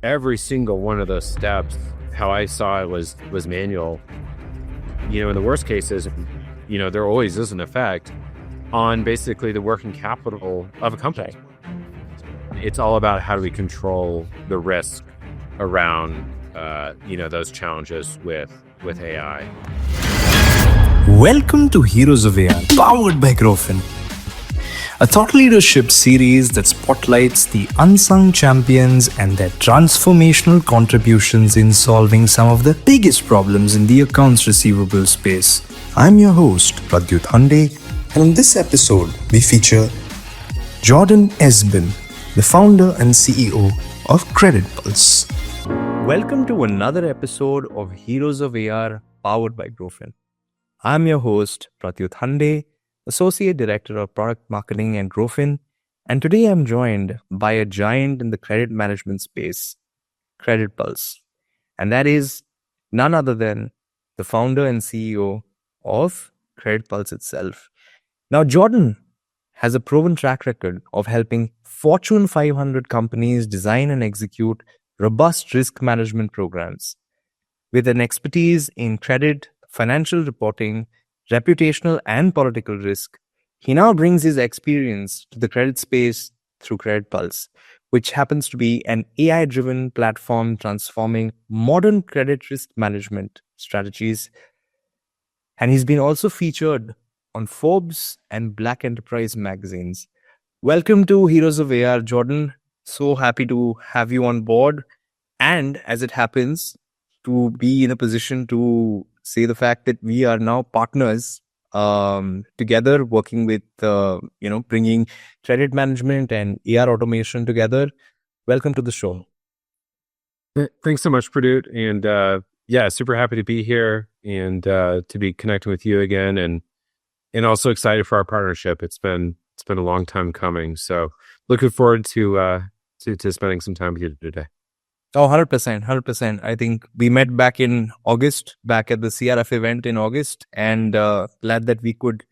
every single one of those steps, how I saw it was manual. In the worst cases, there always is an effect on basically the working capital of a company. It's all about how do we control the risk around, those challenges with AI. Welcome to Heroes of AI, powered by Growfin, a thought leadership series that spotlights the unsung champions and their transformational contributions in solving some of the biggest problems in the accounts receivable space. I'm your host, Pradyut Hande, and in this episode, we feature Jordan Esbin, the founder and CEO of Credit Pulse. Welcome to another episode of Heroes of AR, powered by Growfin. I'm your host, Pradyut Hande, Associate Director of Product Marketing at Growfin, and today I'm joined by a giant in the credit management space, Credit Pulse. And that is none other than the founder and CEO of Credit Pulse itself. Now, Jordan has a proven track record of helping Fortune 500 companies design and execute robust risk management programs. With an expertise in credit, financial reporting, reputational and political risk, he now brings his experience to the credit space through Credit Pulse, which happens to be an AI-driven platform transforming modern credit risk management strategies. And he's been also featured on Forbes and Black Enterprise magazines. Welcome to Heroes of AR, Jordan. So happy to have you on board. And as it happens, to be in a position to say the fact that we are now partners together, working with, bringing credit management and AR automation together. Welcome to the show. Thanks so much, Pradyut. And super happy to be here and to be connecting with you again, and also excited for our partnership. It's been a long time coming. So looking forward to spending some time with you today. Oh, 100%. I think we met back in August, back at the CRF event in August, and glad that we could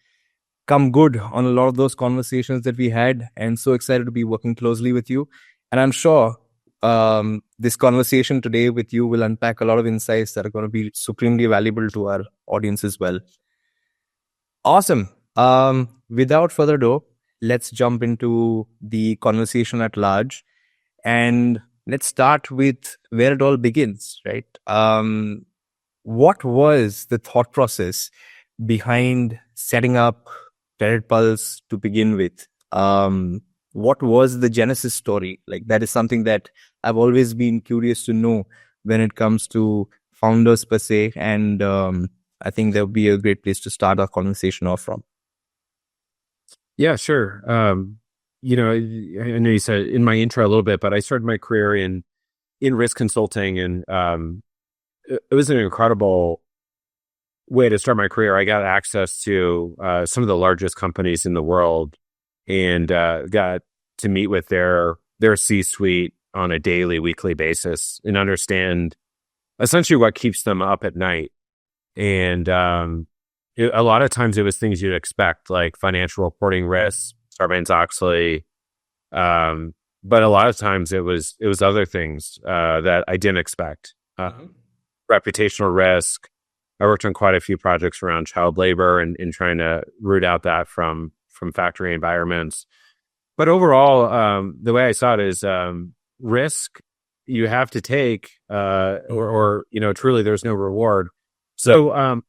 come good on a lot of those conversations that we had, and so excited to be working closely with you. And I'm sure this conversation today with you will unpack a lot of insights that are going to be supremely valuable to our audience as well. Awesome. Without further ado, let's jump into the conversation at large, and let's start with where it all begins, right? What was the thought process behind setting up Credit Pulse to begin with? What was the genesis story? Like, that is something that I've always been curious to know when it comes to founders per se. And I think that would be a great place to start our conversation off from. Yeah, sure. I know you said in my intro a little bit, but I started my career in risk consulting, and it was an incredible way to start my career. I got access to some of the largest companies in the world, and got to meet with their C-suite on a daily, weekly basis, and understand essentially what keeps them up at night. And a lot of times it was things you'd expect, like financial reporting risks, Sarbanes-Oxley, but a lot of times it was other things that I didn't expect. Reputational risk. I worked on quite a few projects around child labor and trying to root out that from factory environments. But overall, the way I saw it is risk you have to take, or truly there's no reward. So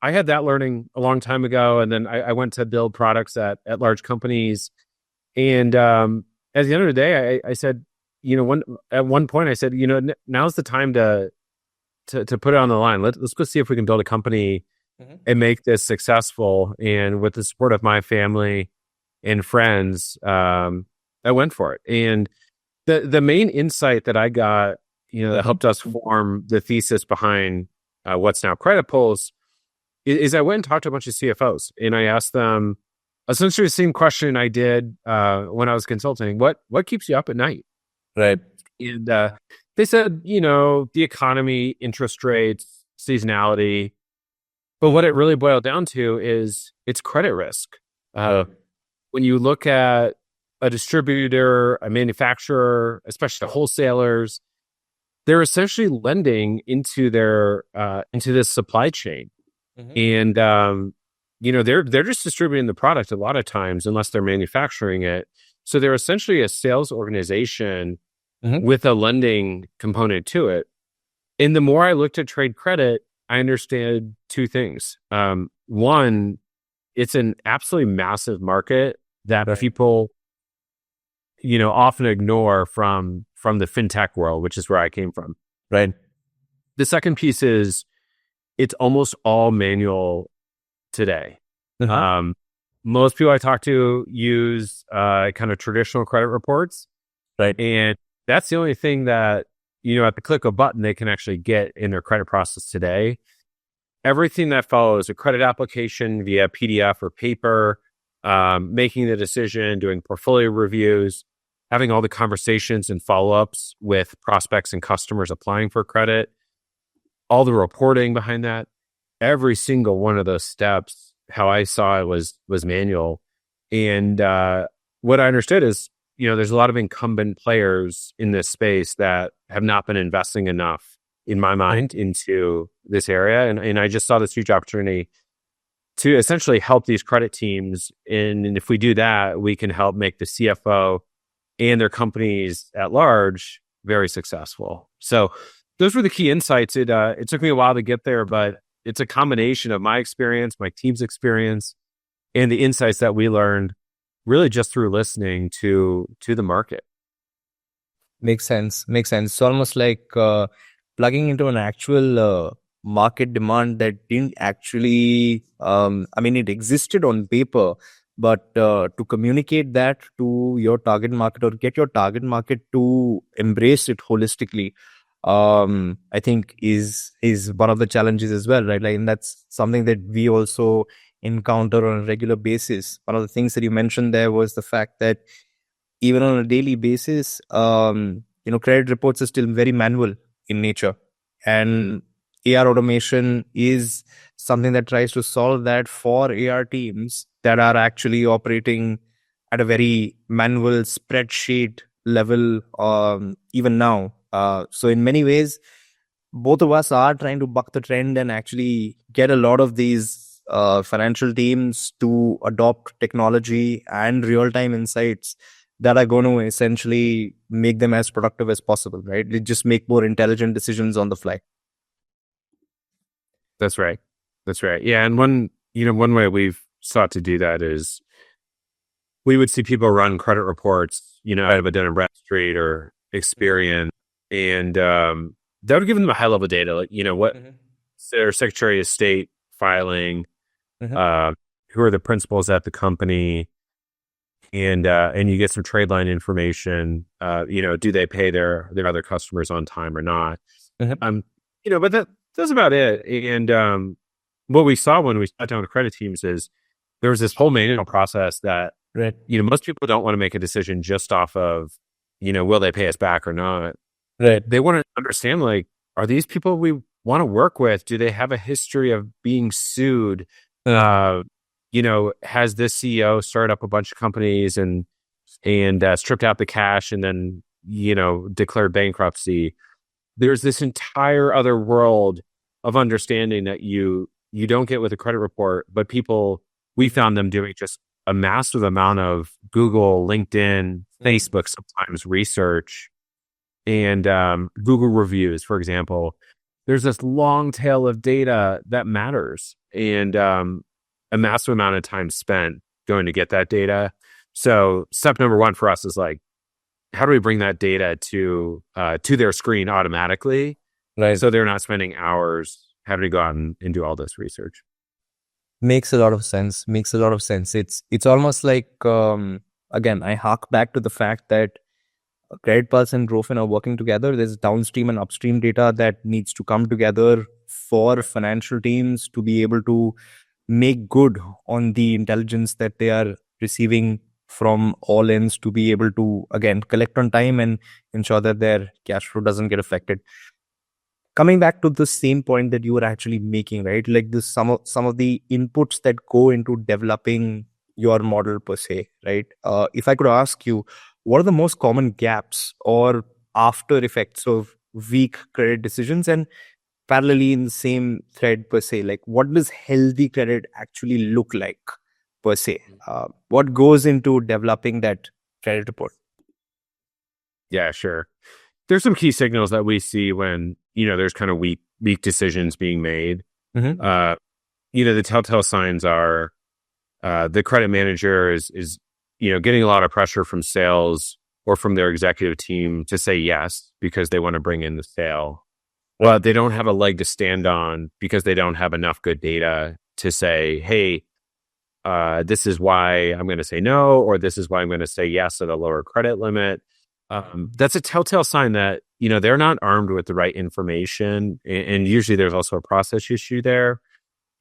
I had that learning a long time ago, and then I went to build products at large companies. And at the end of the day, I said, at one point I said, now's the time to put it on the line. Let's go see if we can build a company and make this successful. And with the support of my family and friends, I went for it. And the main insight that I got, that helped us form the thesis behind what's now Credit Pulse, is I went and talked to a bunch of CFOs, and I asked them essentially the same question I did when I was consulting. What keeps you up at night? Right. And they said, the economy, interest rates, seasonality. But what it really boiled down to is it's credit risk. When you look at a distributor, a manufacturer, especially wholesalers, they're essentially lending into their into this supply chain, Mm-hmm. and they're just distributing the product a lot of times unless they're manufacturing it. So they're essentially a sales organization Mm-hmm. with a lending component to it. And the more I looked at trade credit, I understand two things. One, it's an absolutely massive market that Right. people, often ignore from the fintech world, which is where I came from. Right. The second piece is it's almost all manual today. Uh-huh. Most people I talk to use kind of traditional credit reports, Right. and that's the only thing that, at the click of a button, they can actually get in their credit process today. Everything that follows a credit application via PDF or paper, making the decision, doing portfolio reviews, having all the conversations and follow-ups with prospects and customers applying for credit, all the reporting behind that, every single one of those steps, how I saw it was manual. And what I understood is, there's a lot of incumbent players in this space that have not been investing enough, in my mind, into this area. And I just saw this huge opportunity to essentially help these credit teams. And if we do that, we can help make the CFO and their companies at large very successful. So those were the key insights. It took me a while to get there, but it's a combination of my experience, my team's experience, and the insights that we learned really just through listening to the market. Makes sense. Makes sense. It's almost like plugging into an actual market demand that didn't actually, it existed on paper, but to communicate that to your target market or get your target market to embrace it holistically, I think is one of the challenges as well, right? Like, and that's something that we also encounter on a regular basis. One of the things that you mentioned there was the fact that even on a daily basis, credit reports are still very manual in nature. And AR automation is something that tries to solve that for AR teams that are actually operating at a very manual spreadsheet level, even now. So in many ways, both of us are trying to buck the trend and actually get a lot of these financial teams to adopt technology and real-time insights that are going to essentially make them as productive as possible, right? They just make more intelligent decisions on the fly. That's right. That's right. Yeah. And one way we've sought to do that is we would see people run credit reports, out of a Dun& Bradstreet or Experian, and that would give them a high level data, like, what their Secretary of State filing, who are the principals at the company, and you get some trade line information. Do they pay their other customers on time or not? But that's about it. And what we saw when we sat down with credit teams is there was this whole manual process that, Right. most people don't want to make a decision just off of, will they pay us back or not? Right. They want to understand, like, are these people we want to work with? Do they have a history of being sued? Has this CEO started up a bunch of companies and stripped out the cash and then, declared bankruptcy? There's this entire other world of understanding that you don't get with a credit report, but we found them doing just a massive amount of Google, LinkedIn, Facebook, sometimes research, and Google reviews, for example. There's this long tail of data that matters, and a massive amount of time spent going to get that data. So step number one for us is like, how do we bring that data to their screen automatically? Right. So they're not spending hours having to go out and do all this research. Makes a lot of sense. Makes a lot of sense. It's almost like, again, I hark back to the fact that Credit Pulse and Growfin are working together. There's downstream and upstream data that needs to come together for financial teams to be able to make good on the intelligence that they are receiving from all ends, to be able to, again, collect on time and ensure that their cash flow doesn't get affected. Coming back to the same point that you were actually making, right? Like this, some of the inputs that go into developing your model per se, right? If I could ask you, what are the most common gaps or after effects of weak credit decisions? And parallelly in the same thread per se, like what does healthy credit actually look like per se? What goes into developing that credit report? Yeah, sure. There's some key signals that we see when, there's kind of weak decisions being made. Mm-hmm. The telltale signs are the credit manager is getting a lot of pressure from sales or from their executive team to say yes because they want to bring in the sale. But they don't have a leg to stand on because they don't have enough good data to say, hey, this is why I'm going to say no, or this is why I'm going to say yes at a lower credit limit. That's a telltale sign that, they're not armed with the right information. And usually there's also a process issue there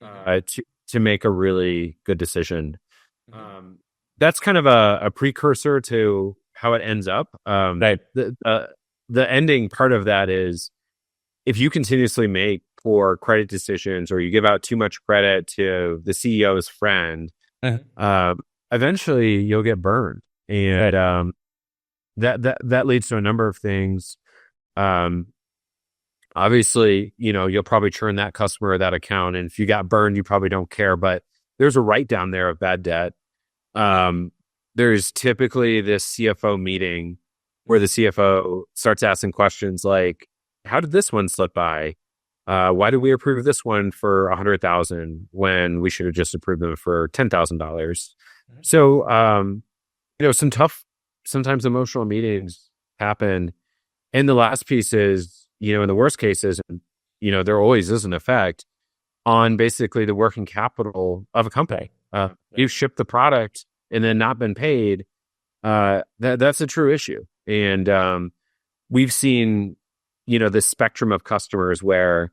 to make a really good decision. That's kind of a precursor to how it ends up. Right. The ending part of that is if you continuously make poor credit decisions or you give out too much credit to the CEO's friend, eventually you'll get burned. And that leads to a number of things. Obviously, you'll probably churn that customer or that account. And if you got burned, you probably don't care, but there's a write down there of bad debt. There's typically this CFO meeting where the CFO starts asking questions like, how did this one slip by? Why did we approve this one for $100,000 when we should have just approved them for $10,000? So, some tough, sometimes emotional meetings happen. And the last piece is, in the worst cases, there always is an effect on basically the working capital of a company. You've shipped the product and then not been paid. That's a true issue. And we've seen, this spectrum of customers where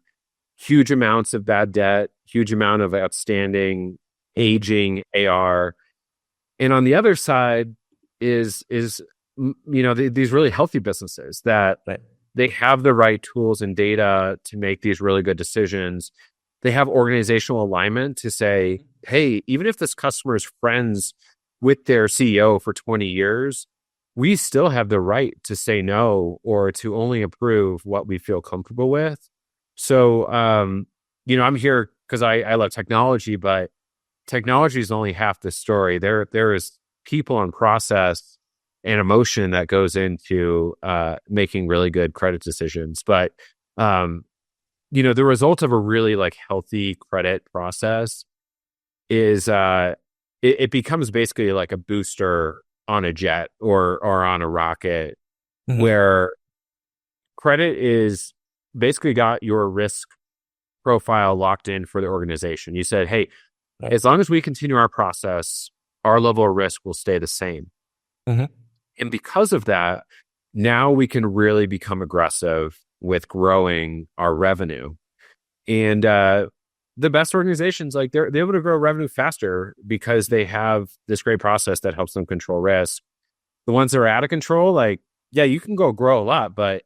huge amounts of bad debt, huge amount of outstanding aging AR. And on the other side is these really healthy businesses that they have the right tools and data to make these really good decisions. They have organizational alignment to say, hey, even if this customer is friends with their CEO for 20 years, we still have the right to say no or to only approve what we feel comfortable with. So, I'm here because I love technology, but technology is only half the story. There is people and process and emotion that goes into making really good credit decisions. But the result of a really healthy credit process is it becomes basically like a booster on a jet or on a rocket, where credit is basically got your risk profile locked in for the organization. You said, hey, as long as we continue our process, our level of risk will stay the same. And because of that, now we can really become aggressive with growing our revenue. And the best organizations, they're able to grow revenue faster because they have this great process that helps them control risk. The ones that are out of control, you can go grow a lot, but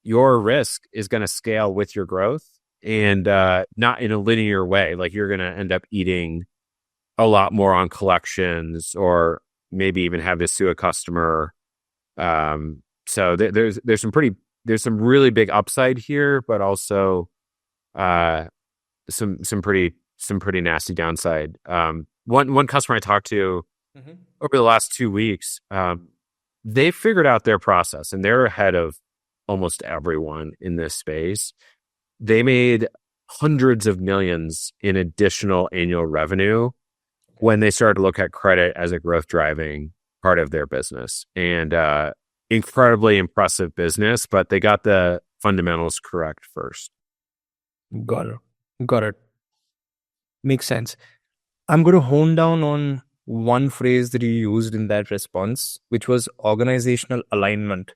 your risk is going to scale with your growth and not in a linear way. You're going to end up eating a lot more on collections or maybe even have to sue a customer. So there's some really big upside here, but also some pretty nasty downside. One customer I talked to over the last 2 weeks, they figured out their process and they're ahead of almost everyone in this space. They made hundreds of millions in additional annual revenue when they started to look at credit as a growth driving part of their business. And incredibly impressive business, but they got the fundamentals correct first. Got it. Makes sense. I'm going to hone down on one phrase that you used in that response, which was organizational alignment,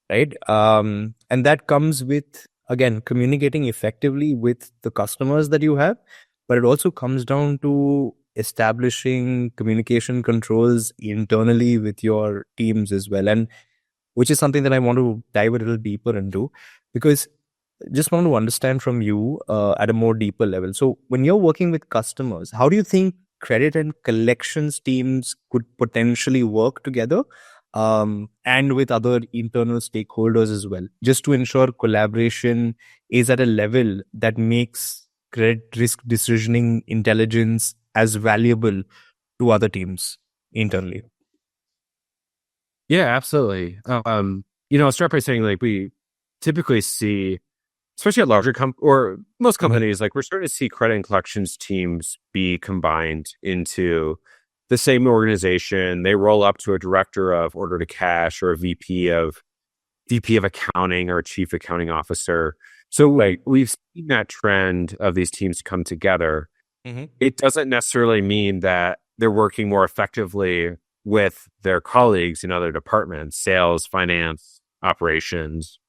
right? And that comes with, again, communicating effectively with the customers that you have, but it also comes down to establishing communication controls internally with your teams as well. And which is something that I want to dive a little deeper into, because just want to understand from you at a more deeper level. So when you're working with customers, how do you think credit and collections teams could potentially work together and with other internal stakeholders as well, just to ensure collaboration is at a level that makes credit risk decisioning intelligence as valuable to other teams internally. Yeah, absolutely. I'll start by saying like we typically see, especially at larger or most companies, like we're starting to see credit and collections teams be combined into the same organization. They roll up to a director of order to cash or a VP of accounting or a chief accounting officer. So like we've seen that trend of these teams come together. It doesn't necessarily mean that they're working more effectively with their colleagues in other departments, sales, finance, operations,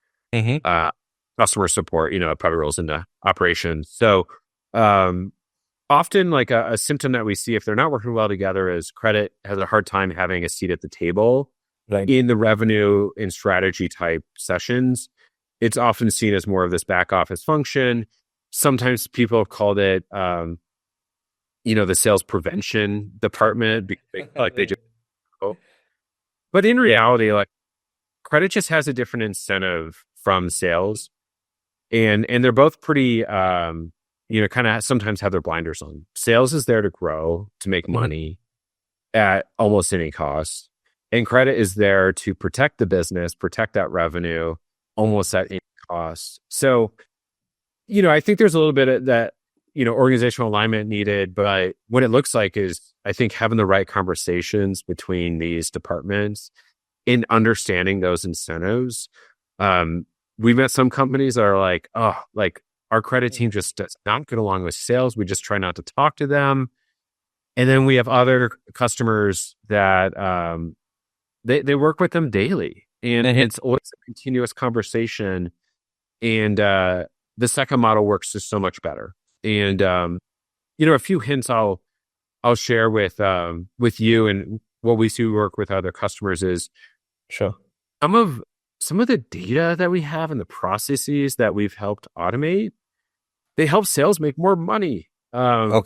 customer support, it probably rolls into operations. So often like a symptom that we see if they're not working well together is credit has a hard time having a seat at the table in the revenue and strategy type sessions. It's often seen as more of this back office function. Sometimes people have called it, the sales prevention department, like they just, but in reality, like credit just has a different incentive from sales, and they're both pretty, kind of sometimes have their blinders on. Sales is there to grow, to make money at almost any cost, and credit is there to protect the business, protect that revenue, almost at any cost. So, I think there's a little bit of that, organizational alignment needed, but what it looks like is, I think, having the right conversations between these departments in understanding those incentives. We've met some companies that are like, oh, like our credit team just does not get along with sales. We just try not to talk to them. And then we have other customers that they work with them daily, and it's always a continuous conversation. And the second model works just so much better. And a few hints I'll share with you and what we see work with other customers is some of the data that we have and the processes that we've helped automate, they help sales make more money. So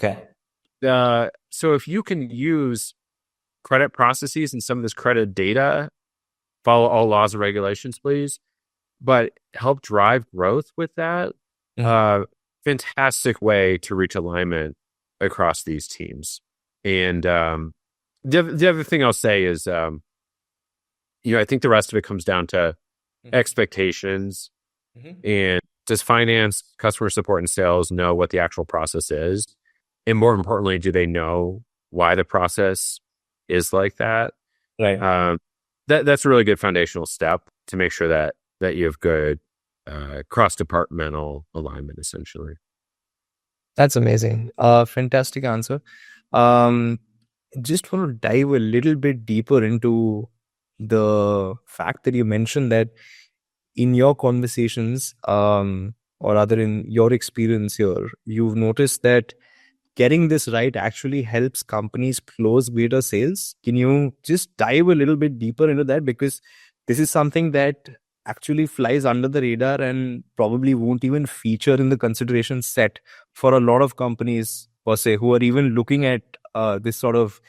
if you can use credit processes and some of this credit data, follow all laws and regulations, please, but help drive growth with that. Fantastic way to reach alignment across these teams. And the other thing I'll say is, I think the rest of it comes down to expectations. And does finance, customer support, and sales know what the actual process is? And more importantly, do they know why the process is like that? That's a really good foundational step to make sure that you have good cross-departmental alignment, essentially. That's amazing. Fantastic answer. Just want to dive a little bit deeper into the fact that you mentioned that in your conversations, or rather in your experience here, you've noticed that getting this right actually helps companies close greater sales. Can you just dive a little bit deeper into that? Because this is something that actually flies under the radar and probably won't even feature in the consideration set for a lot of companies per se who are even looking at this sort of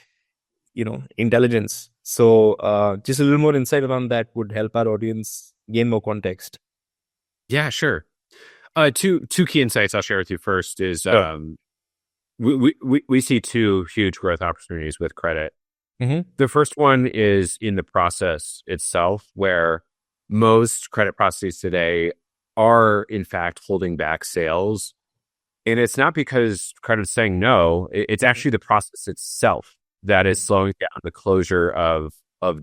intelligence. So just a little more insight around that would help our audience gain more context. Yeah, sure. Two key insights I'll share with you. First is we see two huge growth opportunities with credit. The first one is in the process itself, where most credit processes today are in fact holding back sales. And it's not because credit's saying no, it's actually the process itself that is slowing down the closure of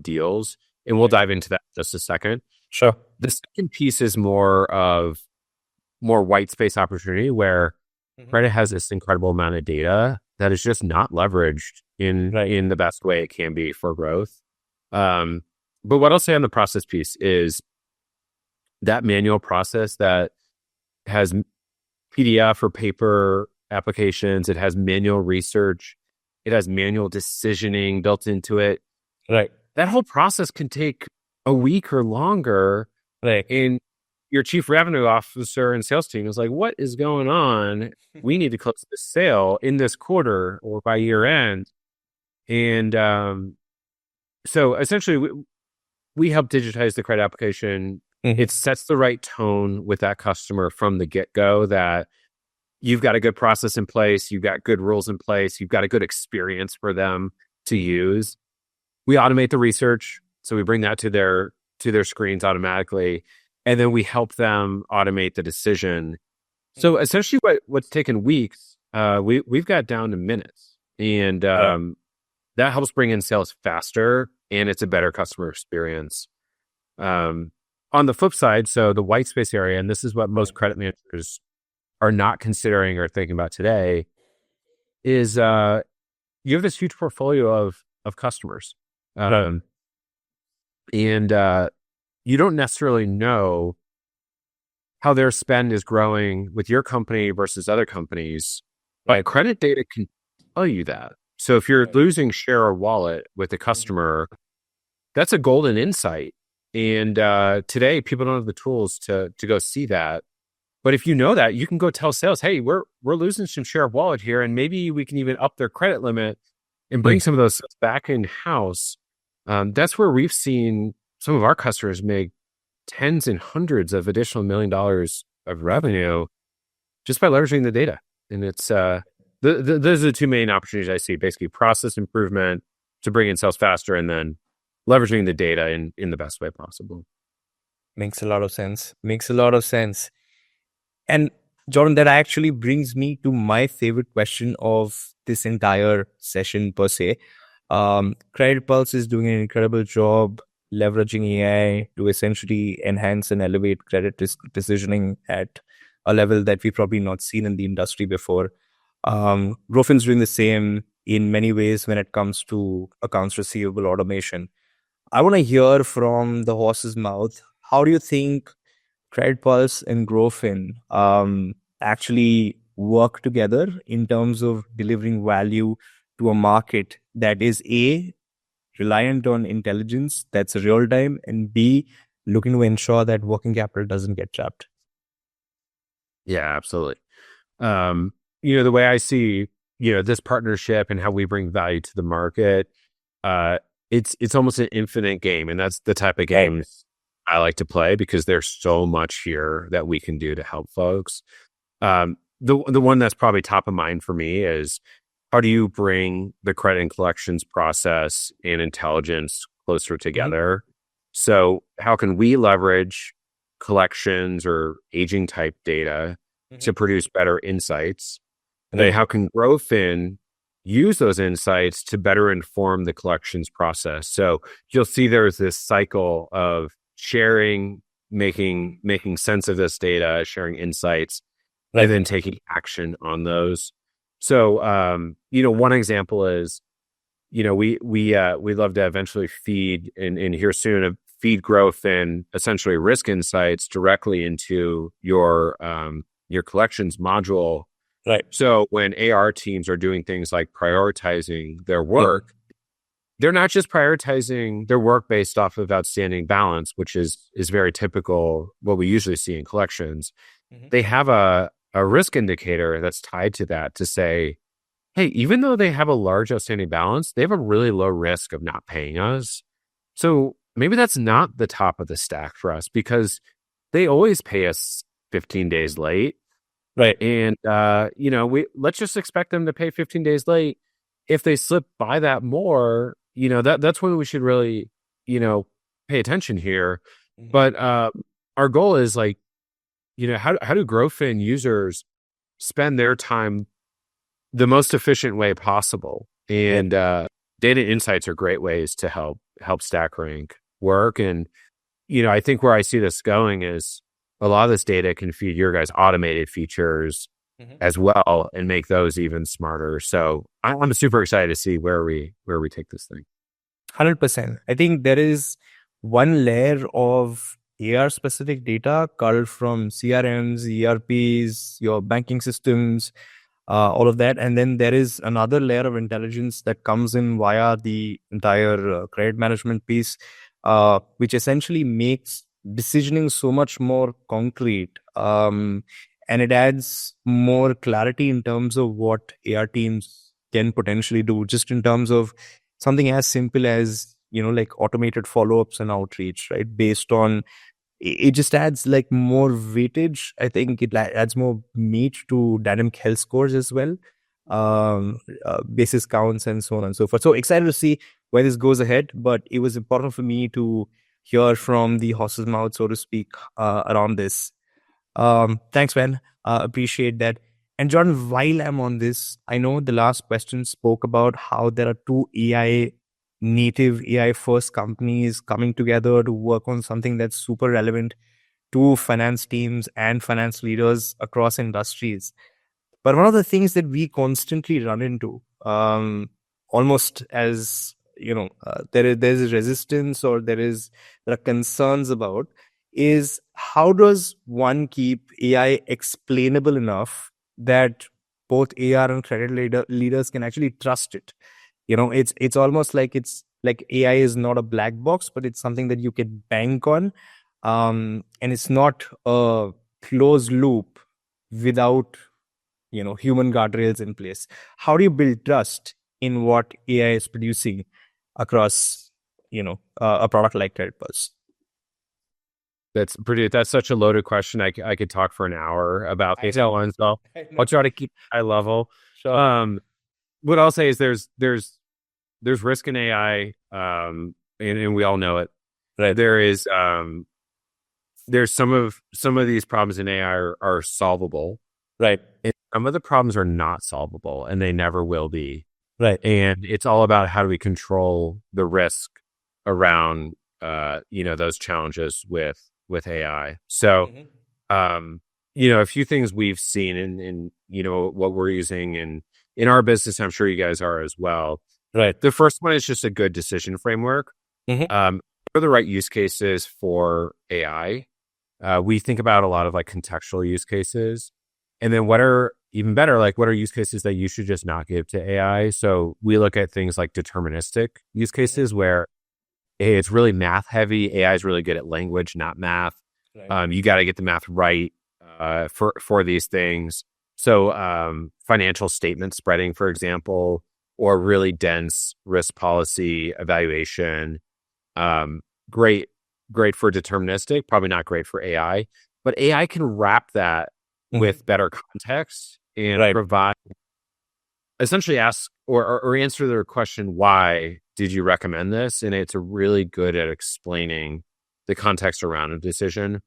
deals. And we'll dive into that in just a second. Sure. The second piece is more white space opportunity, where credit has this incredible amount of data that is just not leveraged in the best way it can be for growth. But what I'll say on the process piece is that manual process that has PDF or paper applications, it has manual research, it has manual decisioning built into it. That whole process can take a week or longer. And your chief revenue officer and sales team is like, what is going on? We need to close this sale in this quarter or by year end. And so essentially, we help digitize the credit application. Mhm. It sets the right tone with that customer from the get-go that you've got a good process in place, you've got good rules in place, you've got a good experience for them to use. We automate the research, so we bring that to their screens automatically, and then we help them automate the decision. So essentially, what's taken weeks, we've got down to minutes, and that helps bring in sales faster, and it's a better customer experience. On the flip side, so the white space area, and this is what most credit managers are not considering or thinking about today, is you have this huge portfolio of customers, and you don't necessarily know how their spend is growing with your company versus other companies, but credit data can tell you that. So if you're losing share or wallet with a customer, that's a golden insight. And today, people don't have the tools to go see that. But if you know that, you can go tell sales, "Hey, we're losing some share of wallet here, and maybe we can even up their credit limit and bring some of those sales back in house." That's where we've seen some of our customers make tens and hundreds of additional $1 million of revenue just by leveraging the data. And it's those are the two main opportunities I see: basically process improvement to bring in sales faster, and then leveraging the data in the best way possible. Makes a lot of sense. Makes a lot of sense. And Jordan, that actually brings me to my favorite question of this entire session per se. Credit Pulse is doing an incredible job leveraging AI to essentially enhance and elevate credit risk decisioning at a level that we've probably not seen in the industry before. Growfin's doing the same in many ways when it comes to accounts receivable automation. I want to hear from the horse's mouth. How do you think Credit Pulse and Growfin actually work together in terms of delivering value to a market that is A, reliant on intelligence that's real time, and B, looking to ensure that working capital doesn't get trapped? Yeah, absolutely. The way I see, this partnership and how we bring value to the market, it's almost an infinite game. And that's the type of games I like to play because there's so much here that we can do to help folks. The one that's probably top of mind for me is, how do you bring the credit and collections process and intelligence closer together? So how can we leverage collections or aging type data to produce better insights? And then how can Growfin use those insights to better inform the collections process? So you'll see there's this cycle of sharing, making sense of this data, sharing insights, and then taking action on those. So, one example is, we'd love to eventually feed and here soon feed Growfin essentially risk insights directly into your collections module. Right. So when AR teams are doing things like prioritizing their work, they're not just prioritizing their work based off of outstanding balance, which is very typical, what we usually see in collections. They have a risk indicator that's tied to that to say, hey, even though they have a large outstanding balance, they have a really low risk of not paying us. So maybe that's not the top of the stack for us because they always pay us 15 days late. Right. And, let's just expect them to pay 15 days late. If they slip by that more, that's when we should really, pay attention here. But our goal is how do Growfin users spend their time the most efficient way possible? And data insights are great ways to help stack rank work. And, I think where I see this going is a lot of this data can feed your guys' automated features as well and make those even smarter. So I'm super excited to see where we take this thing. 100%. I think there is one layer of AR specific data culled from CRMs, ERPs, your banking systems, all of that. And then there is another layer of intelligence that comes in via the entire credit management piece, which essentially makes decisioning so much more concrete. And it adds more clarity in terms of what AR teams can potentially do, just in terms of something as simple as like automated follow-ups and outreach, right? Based on it just adds like more weightage. I think it adds more meat to dynamic health scores as well, basis counts and so on and so forth. So excited to see where this goes ahead. But it was important for me to hear from the horse's mouth, so to speak, around this. Thanks, man. Appreciate that. And Jordan, while I'm on this, I know the last question spoke about how there are two native AI first companies coming together to work on something that's super relevant to finance teams and finance leaders across industries. But one of the things that we constantly run into, almost as there's a resistance or there are concerns about, is how does one keep AI explainable enough that both AR and leaders can actually trust it? It's almost like it's like AI is not a black box, but it's something that you can bank on, and it's not a closed loop without human guardrails in place. How do you build trust in what AI is producing across a product like CreditPulse? That's such a loaded question. I could talk for an hour about these ones. So I'll try to keep high level. Sure. What I'll say is there's risk in AI, and we all know it. Right. There's some of these problems in AI are solvable. Right. And some of the problems are not solvable, and they never will be. Right. And it's all about how do we control the risk around those challenges with AI. So a few things we've seen in what we're using in our business, I'm sure you guys are as well. Right. The first one is just a good decision framework. What are the right use cases for AI? We think about a lot of like contextual use cases. And then what are even better, like what are use cases that you should just not give to AI? So we look at things like deterministic use cases where it's really math heavy. AI is really good at language, not math. Right. You got to get the math right for these things. So financial statement spreading, for example, or really dense risk policy evaluation. Great for deterministic, probably not great for AI. But AI can wrap that with better context and provide, essentially ask or answer their question, why did you recommend this? And it's really good at explaining the context around a decision.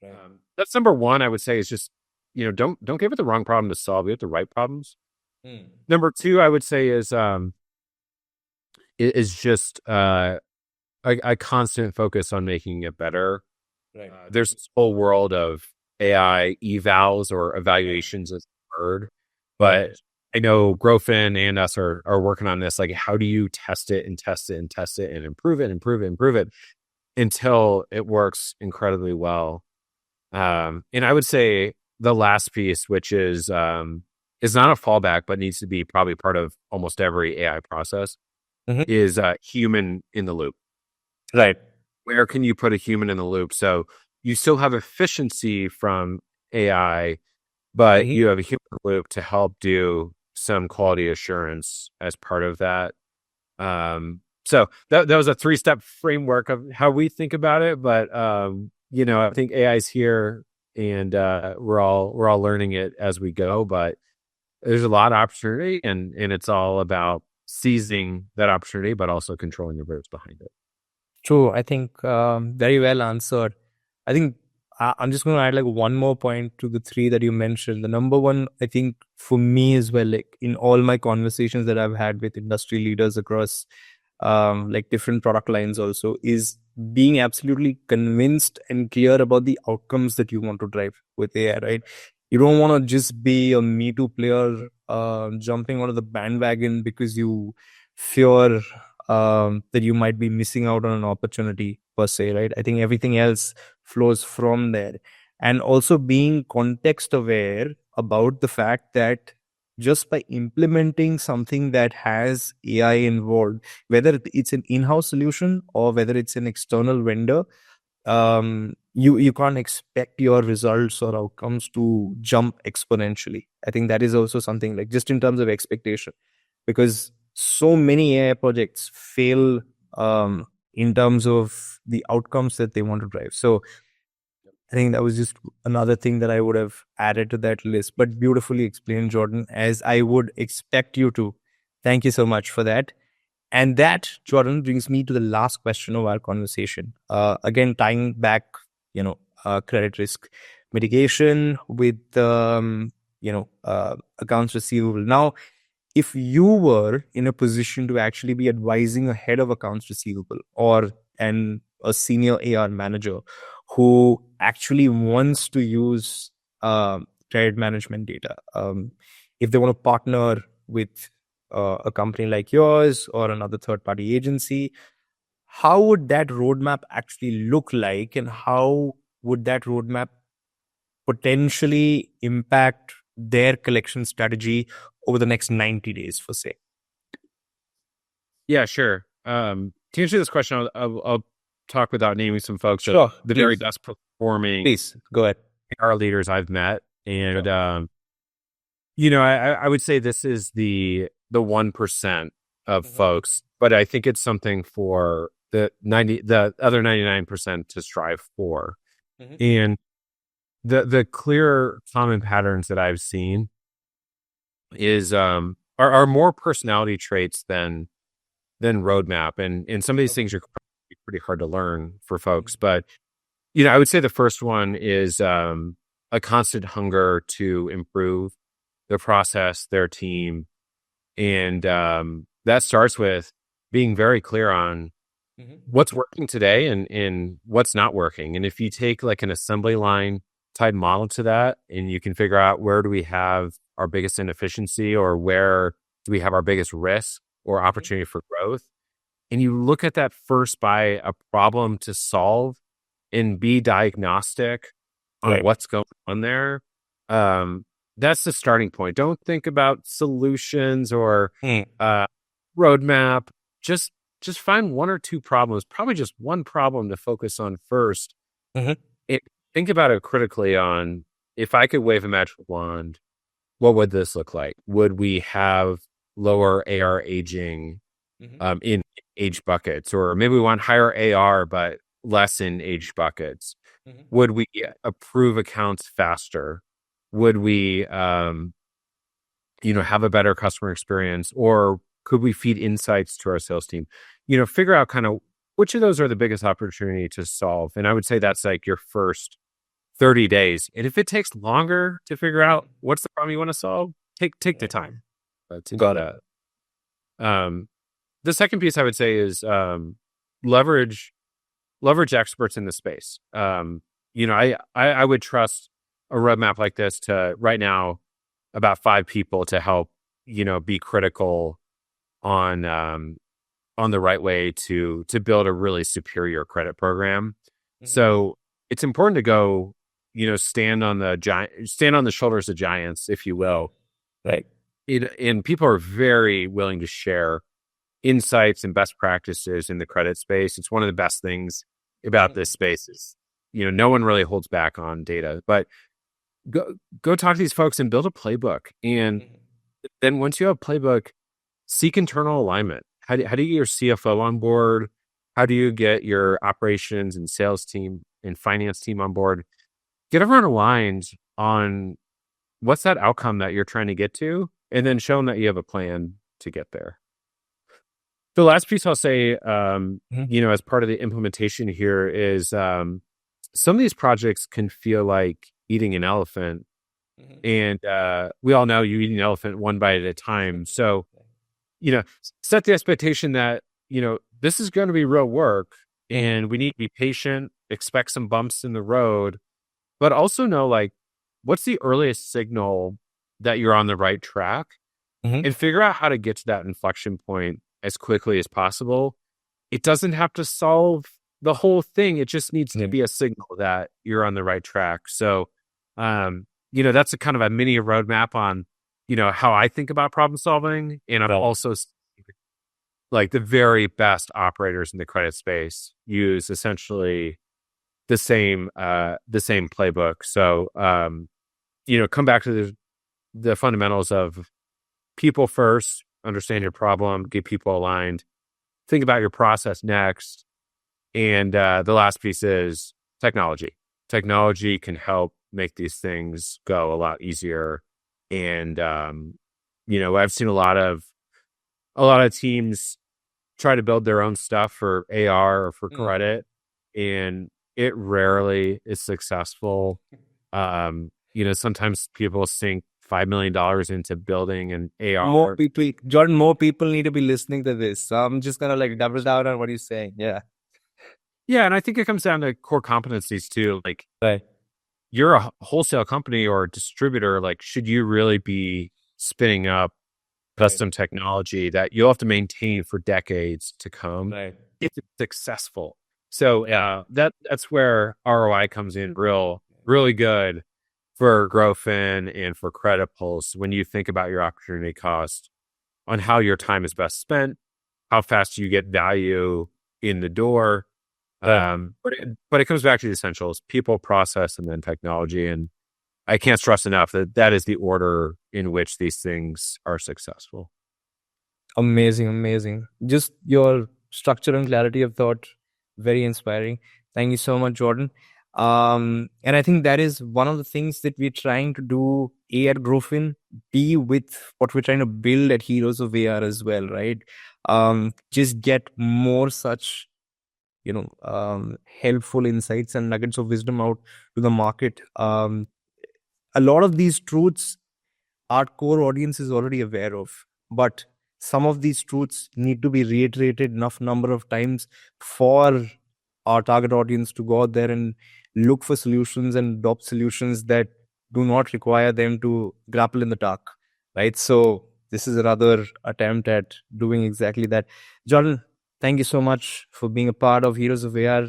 Right. That's number one, I would say, is just, don't give it the wrong problem to solve. Give it the right problems. Number two, I would say is just a constant focus on making it better. Right. There's this whole world of AI evals or evaluations as a word, but I know Growfin and us are working on this. Like, how do you test it and test it and test it and improve it until it works incredibly well? And I would say the last piece, which is not a fallback, but needs to be probably part of almost every AI process, is human in the loop. Right. Where can you put a human in the loop? So you still have efficiency from AI, but you have a human loop to help do some quality assurance as part of that. So that was a 3-step framework of how we think about it. But I think AI is here, and we're all learning it as we go. But there's a lot of opportunity, and it's all about seizing that opportunity, but also controlling the risks behind it. True. I think very well answered. I think I'm just going to add like one more point to the 3 that you mentioned. The number one, I think for me as well, like in all my conversations that I've had with industry leaders across like different product lines also, is being absolutely convinced and clear about the outcomes that you want to drive with AI, right? You don't want to just be a Me Too player jumping onto the bandwagon because you fear that you might be missing out on an opportunity per se, right? I think everything else flows from there. And also being context aware about the fact that just by implementing something that has AI involved, whether it's an in-house solution or whether it's an external vendor, you can't expect your results or outcomes to jump exponentially. I think that is also something, like just in terms of expectation, because so many AI projects fail in terms of the outcomes that they want to drive. So I think that was just another thing that I would have added to that list, but beautifully explained, Jordan, as I would expect you to. Thank you so much for that. And that, Jordan, brings me to the last question of our conversation. Again, tying back, credit risk mitigation with, accounts receivable. Now, if you were in a position to actually be advising a head of accounts receivable or a senior AR manager who actually wants to use credit management data, if they want to partner with a company like yours or another third-party agency, how would that roadmap actually look like, and how would that roadmap potentially impact their collection strategy over the next 90 days, for say? Yeah, sure. To answer this question, I'll talk without naming some folks. Sure, the very best performing Please, go ahead. AR leaders I've met. And, I would say this is the 1% of folks, but I think it's something for the other 99% to strive for. And the clear common patterns that I've seen is are more personality traits than roadmap, and some of these things are pretty hard to learn for folks. But I would say the first one is a constant hunger to improve their process, their team, and that starts with being very clear on what's working today and what's not working. And if you take like an assembly line type model to that, and you can figure out where do we have our biggest inefficiency, or where do we have our biggest risk or opportunity for growth, and you look at that first by a problem to solve and be diagnostic on what's going on there, that's the starting point. Don't think about solutions or roadmap. Just find one or two problems, probably just one problem to focus on first. Think about it critically on, if I could wave a magic wand, what would this look like? Would we have lower AR aging in age buckets? Or maybe we want higher AR, but less in age buckets. Would we approve accounts faster? Would we, have a better customer experience? Or could we feed insights to our sales team? Figure out kind of which of those are the biggest opportunity to solve. And I would say that's like your first 30 days. And if it takes longer to figure out what's the problem you want to solve, take the time to do that. The second piece I would say is leverage experts in the space. I would trust a roadmap like this to, right now, about 5 people to help, be critical on the right way to build a really superior credit program. So it's important to go, stand on the shoulders of giants, if you will. Right. And people are very willing to share insights and best practices in the credit space. It's one of the best things about this space is, no one really holds back on data. But go talk to these folks and build a playbook. And then once you have a playbook, seek internal alignment. How do you get your CFO on board? How do you get your operations and sales team and finance team on board? Get everyone aligned on what's that outcome that you're trying to get to, and then show them that you have a plan to get there. The last piece I'll say, as part of the implementation here is some of these projects can feel like eating an elephant. And we all know you eat an elephant one bite at a time. So, set the expectation that, this is going to be real work and we need to be patient, expect some bumps in the road, but also know, like, what's the earliest signal that you're on the right track, and figure out how to get to that inflection point as quickly as possible. It doesn't have to solve the whole thing. It just needs to be a signal that you're on the right track. So, that's a kind of a mini roadmap on, how I think about problem solving. And I'm also like the very best operators in the credit space use essentially the same playbook. So, come back to the fundamentals of people first, understand your problem, get people aligned, think about your process next. And the last piece is technology. Technology can help make these things go a lot easier. And I've seen a lot of teams try to build their own stuff for AR or for credit, and it rarely is successful. Sometimes people sink $5 million into building an AR. More people, Jordan, more people need to be listening to this. So I'm just gonna like double down on what you're saying. Yeah. Yeah, and I think it comes down to core competencies too. Like, Right. you're a wholesale company or a distributor, like, should you really be spinning up custom technology that you'll have to maintain for decades to come Right. if it's successful? So that's where ROI comes in really good for Growfin and for Credit Pulse when you think about your opportunity cost on how your time is best spent, how fast you get value in the door. But it comes back to the essentials: people, process, and then technology. And I can't stress enough that that is the order in which these things are successful. Amazing, amazing. Just your structure and clarity of thought, very inspiring. Thank you so much, Jordan. And I think that is one of the things that we're trying to do at Growfin, be with what we're trying to build at Heroes of AR as well, right? Just get more such, helpful insights and nuggets of wisdom out to the market. A lot of these truths our core audience is already aware of, but some of these truths need to be reiterated enough number of times for our target audience to go out there and look for solutions and adopt solutions that do not require them to grapple in the dark, right? So this is another attempt at doing exactly that. Jordan, thank you so much for being a part of Heroes of AR.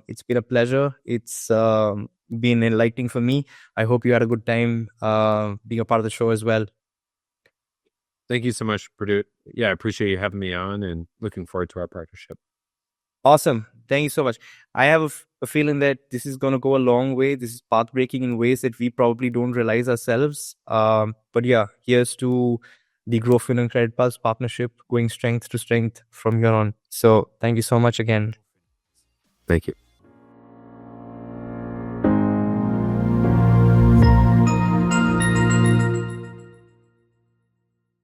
It's been a pleasure. It's been enlightening for me. I hope you had a good time being a part of the show as well. Thank you so much, Pradyut. Yeah, I appreciate you having me on and looking forward to our partnership. Awesome. Thank you so much. I have a feeling that this is going to go a long way. This is path breaking in ways that we probably don't realize ourselves. But yeah, here's to the Growfin and Credit Pulse partnership going strength to strength from here on. So thank you so much again. Thank you.